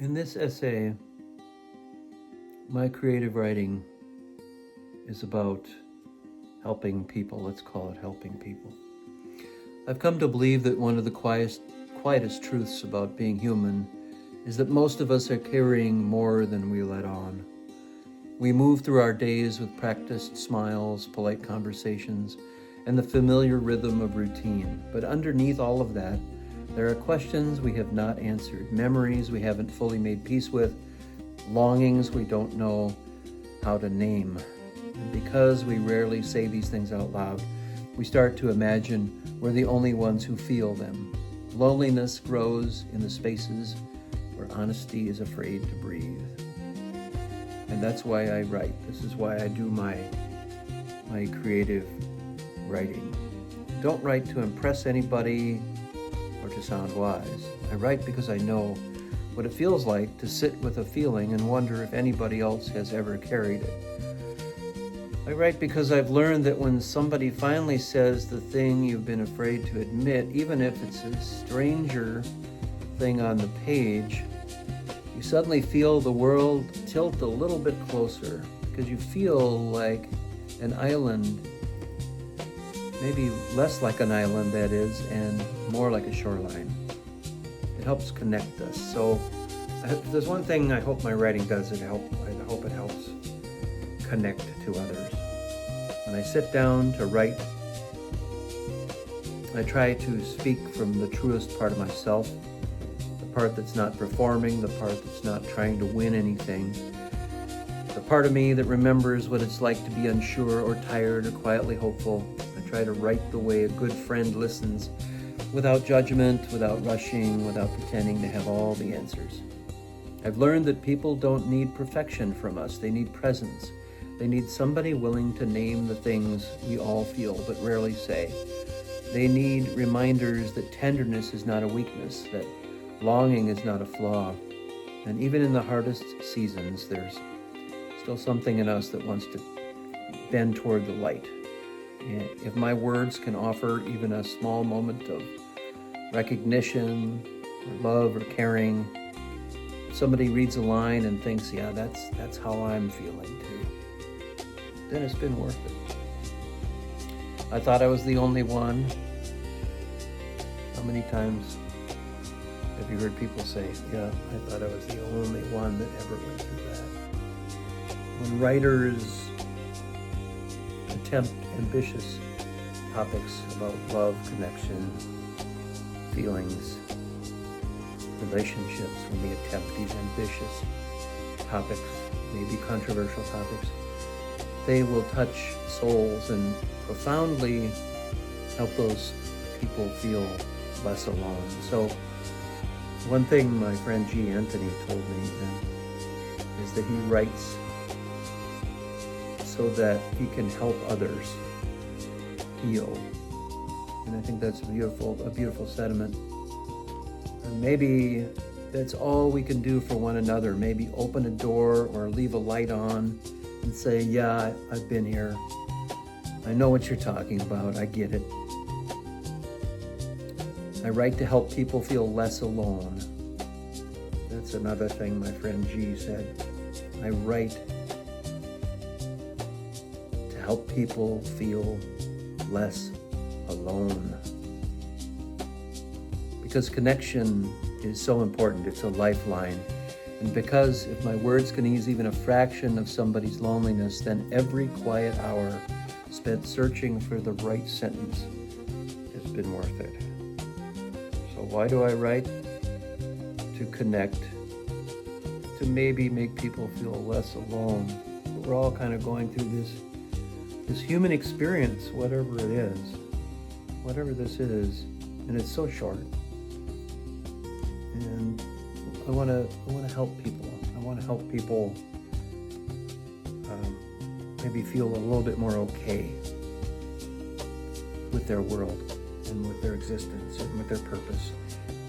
In this essay, my creative writing is about helping people. Let's call it helping people. I've come to believe that one of the quietest truths about being human is that most of us are carrying more than we let on. We move through our days with practiced smiles, polite conversations, and the familiar rhythm of routine. But underneath all of that, there are questions we have not answered, memories we haven't fully made peace with, longings we don't know how to name. And because we rarely say these things out loud, we start to imagine we're the only ones who feel them. Loneliness grows in the spaces where honesty is afraid to breathe. And that's why I write. This is why I do my creative writing. Don't write to impress anybody or to sound wise. I write because I know what it feels like to sit with a feeling and wonder if anybody else has ever carried it. I write because I've learned that when somebody finally says the thing you've been afraid to admit, even if it's a stranger thing on the page, you suddenly feel the world tilt a little bit closer because you feel like an island, maybe less like an island, that is, and more like a shoreline. It helps connect us. So if there's one thing I hope my writing does, I hope it helps connect to others. When I sit down to write, I try to speak from the truest part of myself, the part that's not performing, the part that's not trying to win anything, the part of me that remembers what it's like to be unsure or tired or quietly hopeful. I try to write the way a good friend listens, without judgment, without rushing, without pretending to have all the answers. I've learned that people don't need perfection from us. They need presence. They need somebody willing to name the things we all feel but rarely say. They need reminders that tenderness is not a weakness, that longing is not a flaw. And even in the hardest seasons, there's still something in us that wants to bend toward the light. And if my words can offer even a small moment of recognition, or love, or caring, somebody reads a line and thinks, yeah, that's how I'm feeling too, then it's been worth it. I thought I was the only one. How many times have you heard people say, yeah, I thought I was the only one that ever went through that? When writers attempt ambitious topics about love, connection, feelings, relationships, when they attempt these ambitious topics, maybe controversial topics, they will touch souls and profoundly help those people feel less alone. So one thing my friend G. Anthony told me is that he writes so that he can help others heal. And I think that's a beautiful sentiment. And maybe that's all we can do for one another. Maybe open a door or leave a light on and say, yeah, I've been here. I know what you're talking about. I get it. I write to help people feel less alone. That's another thing my friend G said. I write to help people feel less alone. Because connection is so important. It's a lifeline. And because if my words can ease even a fraction of somebody's loneliness, then every quiet hour spent searching for the right sentence has been worth it. So why do I write? To connect, to maybe make people feel less alone. We're all kind of going through this human experience, whatever it is, whatever this is, and it's so short. And I want to help people. I want to help people maybe feel a little bit more okay with their world and with their existence and with their purpose,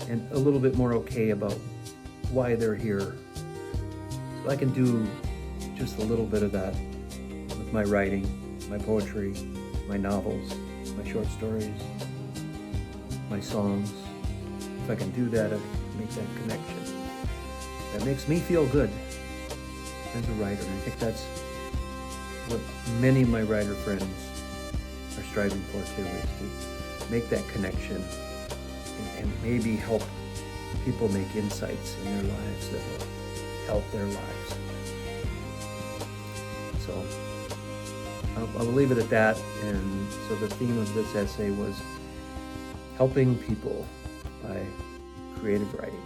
and a little bit more okay about why they're here. So I can do just a little bit of that with my writing, my poetry, my novels, my short stories, my songs. If I can do that, I make that connection. that makes me feel good as a writer. And I think that's what many of my writer friends are striving for too, is to make that connection and maybe help people make insights in their lives that will help their lives. So I'll leave it at that. And so the theme of this essay was helping people by creative writing.